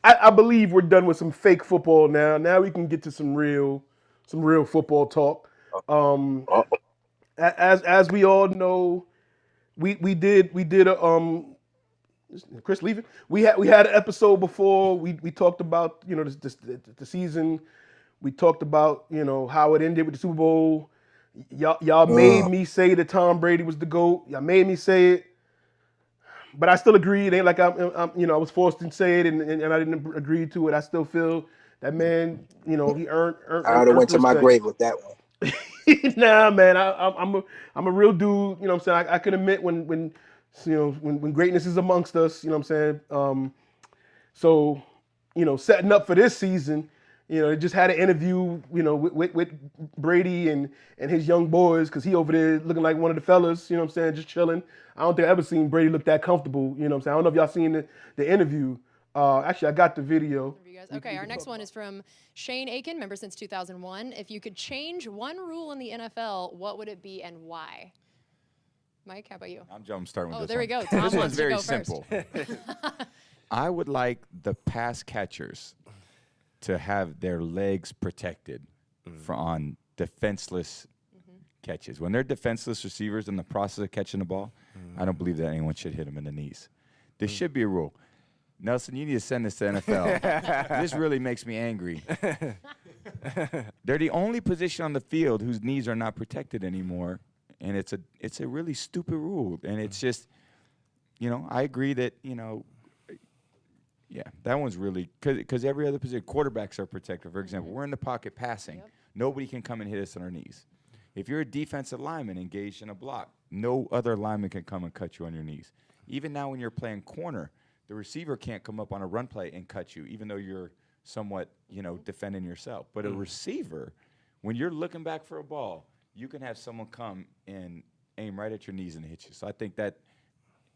I believe we're done with some fake football now. Now we can get to some real football talk. Um, as we all know, we did a Chris leaving. We had an episode before. We talked about the season. We talked about how it ended with the Super Bowl. Y'all made me say that Tom Brady was the GOAT. Y'all made me say it, but I still agree. It ain't like I was forced to say it and I didn't agree to it. I still feel that man, he earned earned, I earned, would have earned went the to my respect. grave with that one. Nah, man, I'm a real dude. You know what I'm saying? I can admit when when greatness is amongst us. You know what I'm saying? So, setting up for this season, they just had an interview, with Brady and his young boys, because he over there looking like one of the fellas, you know what I'm saying, just chilling. I don't think I ever seen Brady look that comfortable, you know what I'm saying. I don't know if y'all seen the interview. Actually, I got the video. You guys. We Okay, our can next talk one about is from Shane Aiken, member since 2001. If you could change one rule in the NFL, what would it be and why? Mike, how about you? I'm starting with Oh, this there we one. go. Tom This one's wants to very go first. simple. I would like the pass catchers to have their legs protected for on defenseless catches. When they're defenseless receivers in the process of catching the ball, I don't believe that anyone should hit them in the knees. There should be a rule. Nelson, you need to send this to NFL. This really makes me angry. They're the only position on the field whose knees are not protected anymore, and it's a really stupid rule. And it's just, I agree that yeah, that one's really because every other position, quarterbacks are protected. For example, we're in the pocket passing. Yep. Nobody can come and hit us on our knees. If you're a defensive lineman engaged in a block, no other lineman can come and cut you on your knees. Even now when you're playing corner, the receiver can't come up on a run play and cut you, even though you're somewhat, defending yourself. But a receiver, when you're looking back for a ball, you can have someone come and aim right at your knees and hit you. So I think that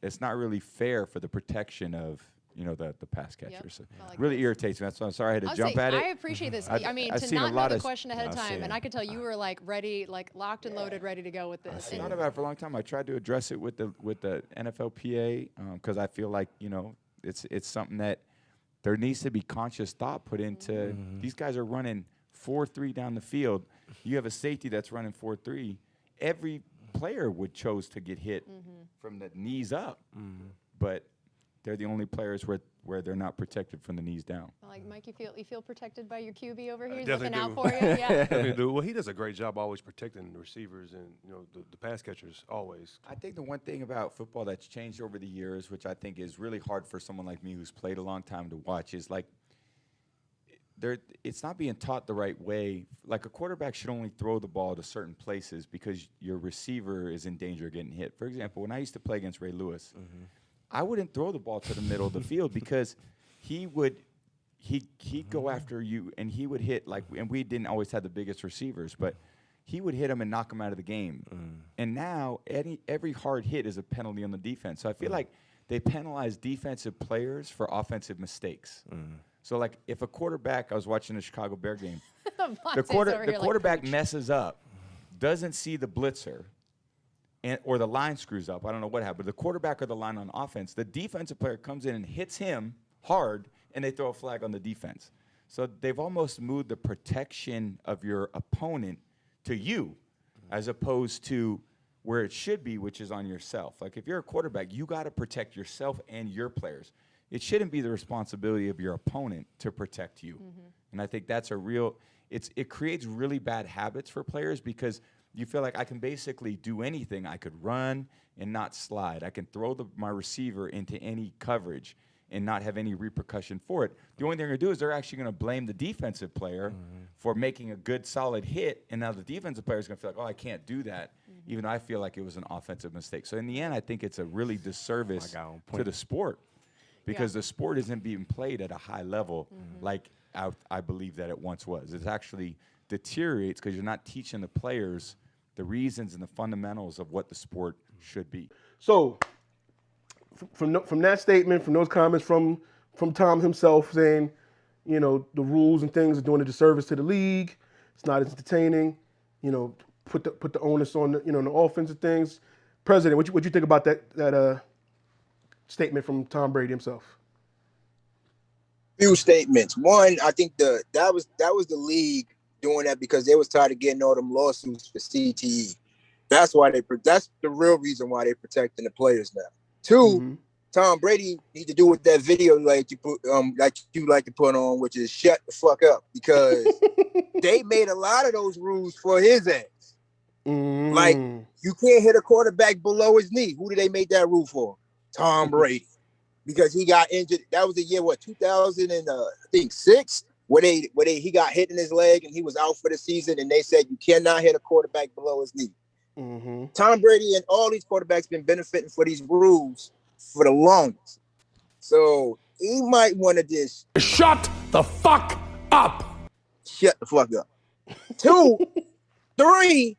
it's not really fair for the protection of the pass catchers. So I like really this. irritates me. That's why I'm sorry I had to I'll jump say, at it. I appreciate this. I've- I mean, I've to seen a not know lot the of question ahead of I've time, seen and it. I could tell you were like ready, like locked and loaded, ready to go with this. I thought about it for a long time. I tried to address it with the NFLPA because I feel like it's something that there needs to be conscious thought put into. These guys are running 4-3 down the field. You have a safety that's running 4-3. Every player would chose to get hit from the knees up, but they're the only players where they're not protected from the knees down. Like Mike, you feel protected by your QB over here? He's definitely looking out do. for you. Yeah. Definitely do. Well, he does a great job always protecting the receivers and the pass catchers always. I think the one thing about football that's changed over the years, which I think is really hard for someone like me who's played a long time to watch, is like it's not being taught the right way. Like a quarterback should only throw the ball to certain places because your receiver is in danger of getting hit. For example, when I used to play against Ray Lewis, I wouldn't throw the ball to the middle of the field because he'd go after you and he would hit and we didn't always have the biggest receivers, but he would hit him and knock him out of the game. And now every hard hit is a penalty on the defense. So I feel like they penalize defensive players for offensive mistakes. So like if a quarterback, I was watching the Chicago Bear game, the quarterback messes up, doesn't see the blitzer, or the line screws up. I don't know what happened. The quarterback or the line on offense, the defensive player comes in and hits him hard, and they throw a flag on the defense. So they've almost moved the protection of your opponent to you, as opposed to where it should be, which is on yourself. Like if you're a quarterback, you got to protect yourself and your players. It shouldn't be the responsibility of your opponent to protect you. And I think that's it creates really bad habits for players because you feel like I can basically do anything. I could run and not slide. I can throw my receiver into any coverage and not have any repercussion for it. The only thing they're going to do is they're actually going to blame the defensive player for making a good, solid hit, and now the defensive player is going to feel like, oh, I can't do that, even though I feel like it was an offensive mistake. So in the end, I think it's a really disservice to the sport because the sport isn't being played at a high level like I believe that it once was. It actually deteriorates because you're not teaching the players the reasons and the fundamentals of what the sport should be. So, from that statement, from those comments, from Tom himself saying, the rules and things are doing a disservice to the league. It's not as entertaining. Put the onus on the offensive things. President, what you think about that statement from Tom Brady himself? Few statements. One, I think that was the league doing that because they was tired of getting all them lawsuits for CTE. That's why that's the real reason why they're protecting the players now. Two, Tom Brady need to do with that video like you like to put on, which is shut the fuck up, because they made a lot of those rules for his ass. Like, you can't hit a quarterback below his knee. Who did they make that rule for? Tom Brady. Because he got injured. That was the year, 2006, where he got hit in his leg and he was out for the season, and they said you cannot hit a quarterback below his knee. Tom Brady and all these quarterbacks been benefiting for these rules for the longest. So he might want to just shut the fuck up. Shut the fuck up. 2, 3,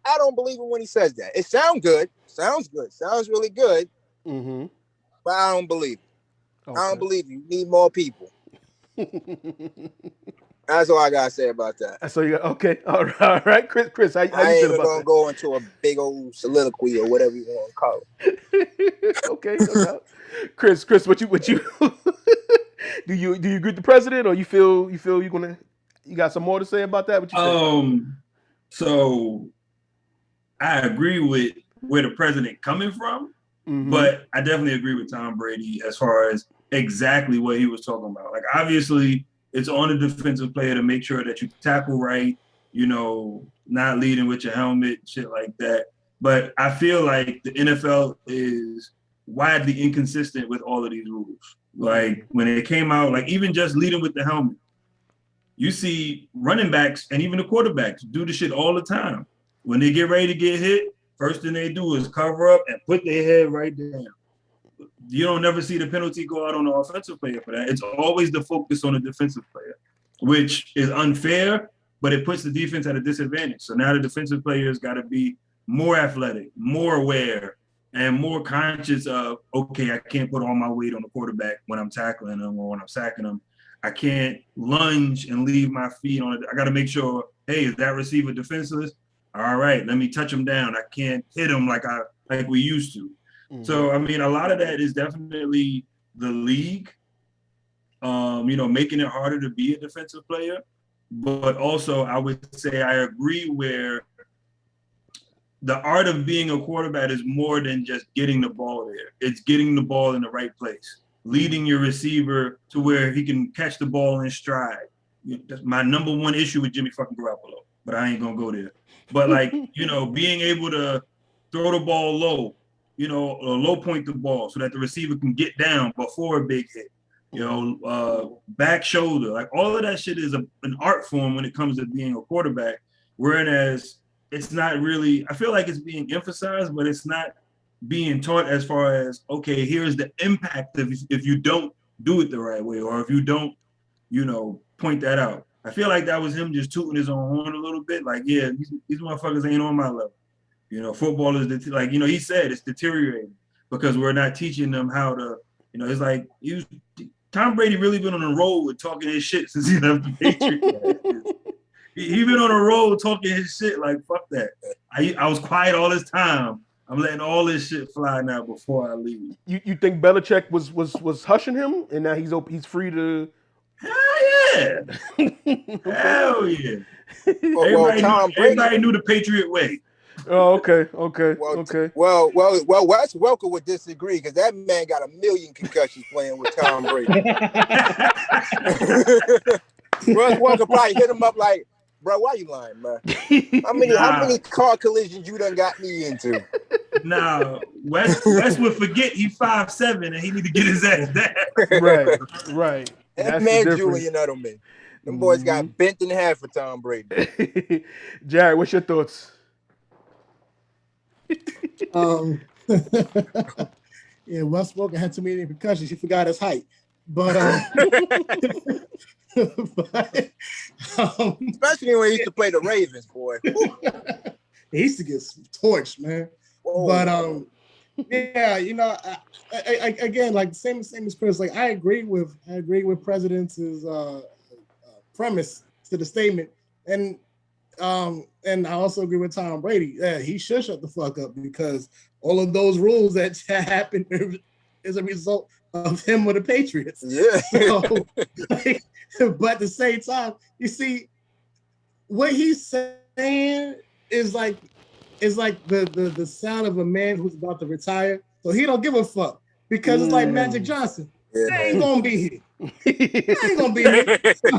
I don't believe him when he says that. It sounds good. Sounds really good. But I don't believe it. Okay. I don't believe you. You need more people. That's all I gotta say about that. So you okay? All right, Chris. How you I ain't feel even gonna go into a big old soliloquy or whatever you want to call it. Okay, no doubt. Chris, what you do you agree with the president, or you feel you got some more to say about that? What you think? So I agree with where the president coming from, but I definitely agree with Tom Brady as far as exactly what he was talking about. Like, obviously, it's on the defensive player to make sure that you tackle right, not leading with your helmet, shit like that. But I feel like the NFL is widely inconsistent with all of these rules. Like, when it came out, like, even just leading with the helmet, you see running backs and even the quarterbacks do the shit all the time. When they get ready to get hit, first thing they do is cover up and put their head right down. You don't never see the penalty go out on the offensive player for that. It's always the focus on the defensive player, which is unfair, but it puts the defense at a disadvantage. So now the defensive players got to be more athletic, more aware, and more conscious of, okay, I can't put all my weight on the quarterback when I'm tackling him or when I'm sacking him. I can't lunge and leave my feet on it. I got to make sure, hey, is that receiver defenseless? All right, let me touch him down. I can't hit him like we used to. So, I mean, a lot of that is definitely the league, making it harder to be a defensive player. But also, I would say I agree where the art of being a quarterback is more than just getting the ball there. It's getting the ball in the right place, leading your receiver to where he can catch the ball in stride. That's my number one issue with Jimmy fucking Garoppolo, but I ain't going to go there. But, being able to throw the ball low, low point the ball so that the receiver can get down before a big hit, back shoulder, like all of that shit is an art form when it comes to being a quarterback. Whereas it's not really, I feel like it's being emphasized, but it's not being taught as far as, okay, here's the impact of if you don't do it the right way, or if you don't, point that out. I feel like that was him just tooting his own horn a little bit. Like, yeah, these motherfuckers ain't on my level. Football is he said it's deteriorating because we're not teaching them how to, it's like Tom Brady really been on a roll with talking his shit since he left the Patriots. He been on a roll talking his shit like, fuck that. I was quiet all this time. I'm letting all this shit fly now before I leave. You think Belichick was hushing him and now he's free to? Hell yeah. Hell yeah. Everybody knew the Patriot way. Oh, okay. Well, Wes Welker would disagree because that man got 1 million concussions playing with Tom Brady. Wes Welker probably hit him up like, bro, why you lying, man? How many car collisions you done got me into? Nah, Wes would forget he's 5'7" and he need to get his ass down. Right. That man Julian Edelman. Them boys got bent in half for Tom Brady. Jared, what's your thoughts? Yeah, Wes Welker had too many concussions. He forgot his height. But, especially when he used to play the Ravens, boy. He used to get torched, man. Whoa. But yeah, again, like same as Chris. Like I agree with President's premise to the statement, and I also agree with Tom Brady. Yeah, he should shut the fuck up because all of those rules that happened is a result of him or the Patriots. Yeah. So, like, but at the same time, you see, what he's saying is like the sound of a man who's about to retire. So he don't give a fuck because it's like Magic Johnson. Yeah. I ain't gonna be here. I ain't gonna be here. So,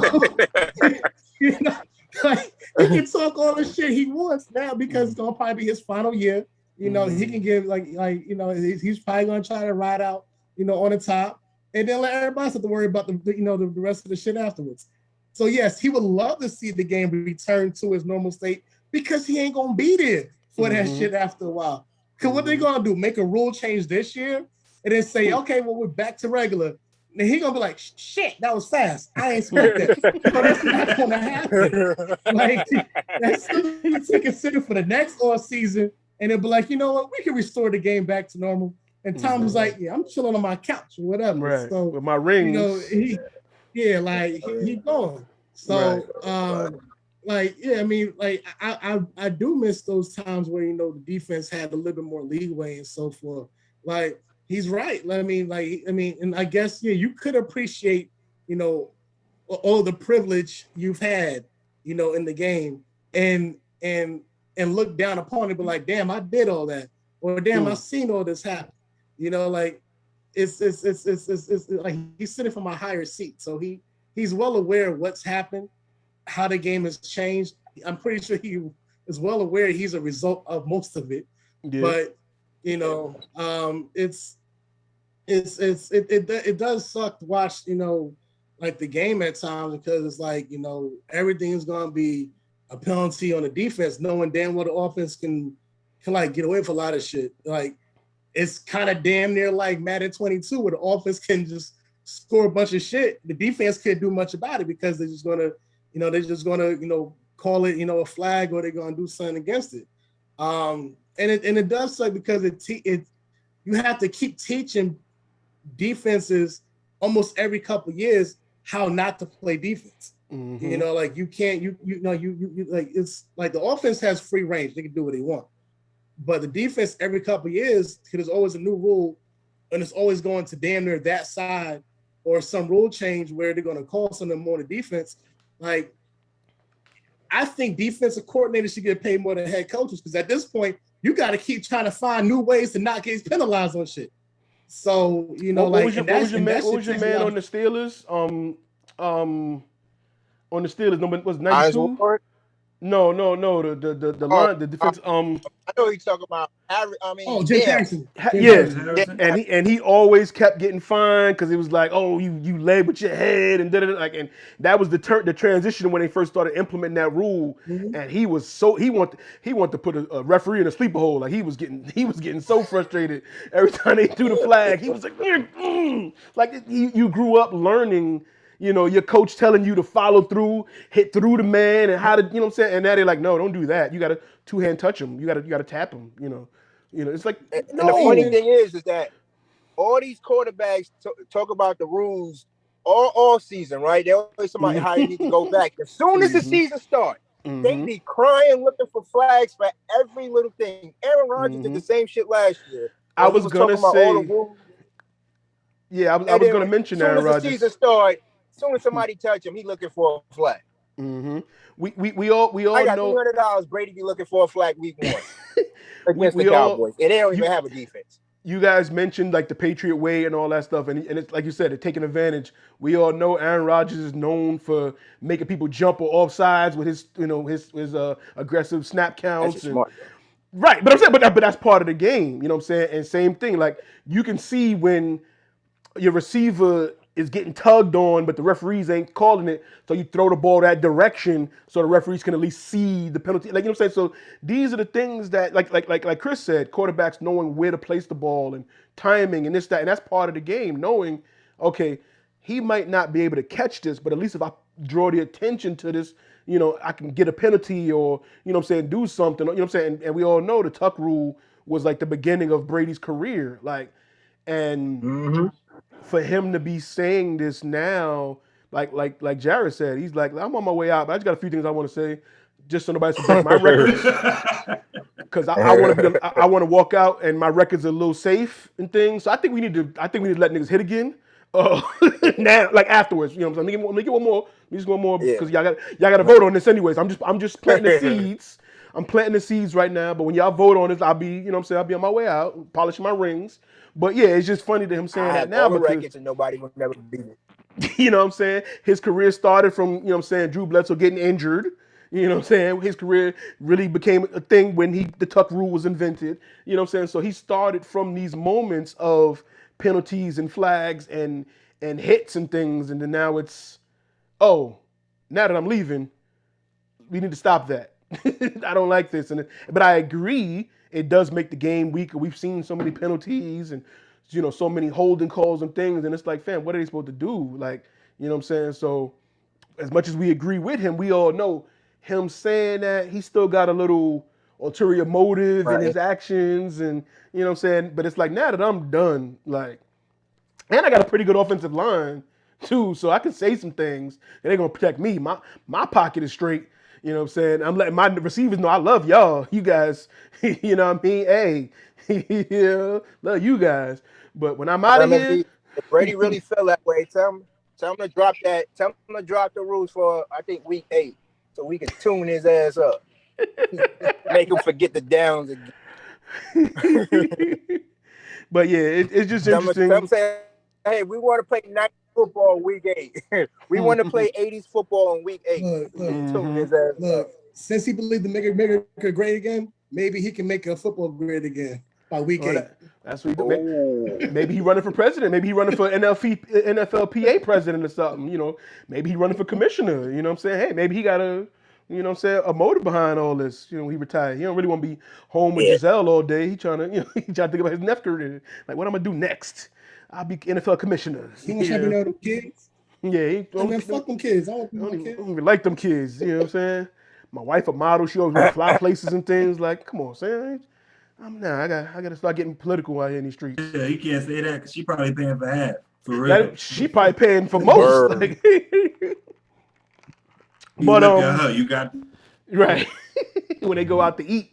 you know, like, he can talk all the shit he wants now because it's gonna probably be his final year. You know, he can give like you know, he's probably gonna try to ride out, you know, on the top, and then let everybody else have to worry about the rest of the shit afterwards. So yes, he would love to see the game return to its normal state because he ain't gonna be there for that shit after a while. Because what they gonna do? Make a rule change this year and then say, okay, well, we're back to regular. And he gonna be like, shit, that was fast. I ain't expect that. So that's not gonna happen. Like, that's something to consider for the next off season. And it'll be like, you know what, we can restore the game back to normal. And Tom was like, yeah, I'm chilling on my couch or whatever. Right. So With my rings. You know, like he gone. So like, yeah, I mean, like I do miss those times where, you know, the defense had a little bit more leeway and so forth. Like, he's right. I mean, and I guess, yeah, you could appreciate, you know, all the privilege you've had, you know, in the game and look down upon it, but like, damn, I did all that, or damn, I seen all this happen. You know, like it's like he's sitting from a higher seat, so he's well aware of what's happened, how the game has changed. I'm pretty sure he is well aware he's a result of most of it. Yeah. But you know, it does suck to watch, you know, like the game at times, because it's like, you know, everything's gonna be a penalty on the defense, knowing damn well the offense can like get away with a lot of shit. Like, it's kind of damn near like Madden 22, where the offense can just score a bunch of shit. The defense can't do much about it because they're just gonna, you know, call it, you know, a flag, or they're gonna do something against it. And it does suck because you have to keep teaching defenses almost every couple of years how not to play defense. You know, like you can't, you like, it's like the offense has free range; they can do what they want. But the defense, every couple of years, there's always a new rule, and it's always going to damn near that side, or some rule change where they're going to call something more to defense. Like, I think defensive coordinators should get paid more than head coaches, because at this point, you got to keep trying to find new ways to not get penalized on shit. So, you know, what was your man on the Steelers? On the Steelers, number was 92. No. The line, the defense. I know you're talking about. Jim Harrison. Yeah, and he always kept getting fined because it was like, oh, you led with your head and like, and that was the transition when they first started implementing that rule. And he wanted to put a referee in a sleeper hole. Like, he was getting so frustrated every time they threw the flag. He was like, like you grew up learning. You know, your coach telling you to follow through, hit through the man, and how to, you know what I'm saying? And now they're like, no, don't do that. You got to two-hand touch him. You got to tap him, you know. It's like, and the funny thing is that all these quarterbacks talk about the rules all season, right? They always somebody how you need to go back. As soon as the season starts, they be crying, looking for flags for every little thing. Aaron Rodgers did the same shit last year. I was going to say, yeah, I was going to mention Aaron Rodgers. As soon as the season starts, as soon as somebody touch him, he looking for a flag. We all I got know $300. Brady be looking for a flag week 1 against the Cowboys, and they don't even have a defense. You guys mentioned like the Patriot way and all that stuff, and it's like you said, it's taking advantage. We all know Aaron Rodgers is known for making people jump or offsides with his, you know, his aggressive snap counts. That's smart. Right, but I'm saying, but that's part of the game. You know what I'm saying? And same thing, like you can see when your receiver is getting tugged on, but the referees ain't calling it, so you throw the ball that direction so the referees can at least see the penalty. Like, you know what I'm saying? So these are the things that, like Chris said, quarterbacks knowing where to place the ball and timing and this, that, and that's part of the game, knowing, okay, he might not be able to catch this, but at least if I draw the attention to this, you know, I can get a penalty or, you know what I'm saying, do something, you know what I'm saying? And we all know the tuck rule was like the beginning of Brady's career. Like, and for him to be saying this now, like Jared said, he's like, I'm on my way out, but I just got a few things I want to say, just so nobody can break my records. because I want to be I want to walk out and my record's a little safe and things. So I think we need to let niggas hit again. Now, like afterwards, you know what I'm saying? Let me get one more. Let me just one more Yeah. because y'all got to vote on this anyways. I'm just planting the seeds. I'm planting the seeds right now. But when y'all vote on this, I'll be, you know what I'm saying? I'll be on my way out, polishing my rings. But yeah, it's just funny to him saying I that have now all the because records and nobody will never beat it. you know what I'm saying? His career started from, you know what I'm saying, Drew Bledsoe getting injured. You know what I'm saying? His career really became a thing when the tuck rule was invented. You know what I'm saying? So he started from these moments of penalties and flags and hits and things, and then now it's, oh, now that I'm leaving, we need to stop that. I don't like this, but I agree it does make the game weaker. We've seen so many penalties and so many holding calls and things, and it's like, fam, what are they supposed to do? Like, you know what I'm saying? So as much as we agree with him, we all know him saying that he still got a little ulterior motive in Right. his actions, and you know what I'm saying. But it's like now that I'm done, like, and I got a pretty good offensive line too, so I can say some things and they're gonna protect me. My pocket is straight. You know what I'm saying? I'm letting my receivers know I love y'all. You guys, you know what I mean? Hey, yeah, love you guys. But when I'm out Tell of him here, if Brady really feel that way, tell him to drop that. Tell him to drop the rules for I think week 8, so we can tune his ass up. Make him forget the downs again. but yeah, it's just Tell him interesting. say, hey, we want to play 90s football week 8. We want to play 80s football in week 8. Look, Tune his ass look. up. Since he believed the America great again, maybe he can make a football great again by week Oh, 8. that's what he do. Oh, Maybe he running for president. Maybe he running for NFLPA president or something. Maybe he running for commissioner. You know what I'm saying? Hey, maybe he got what I'm saying, a motive behind all this. He retired. He don't really want to be home with yeah. Giselle all day. He trying to, he trying to think about his next career. Like, what I'm gonna do next? I'll be NFL commissioner. He wants to know them kids. Yeah, he Hey, man, fuck them kids. I want I my I kids. don't even like them kids. You know what I'm saying? My wife a model. She always want to fly places and things. Like, come on, Sam. I gotta start getting political out here in these streets. Yeah, he can't say that because she probably paying for half. For real. She probably paying for most. Word. Like, You but look at her, you got right when they go out to eat,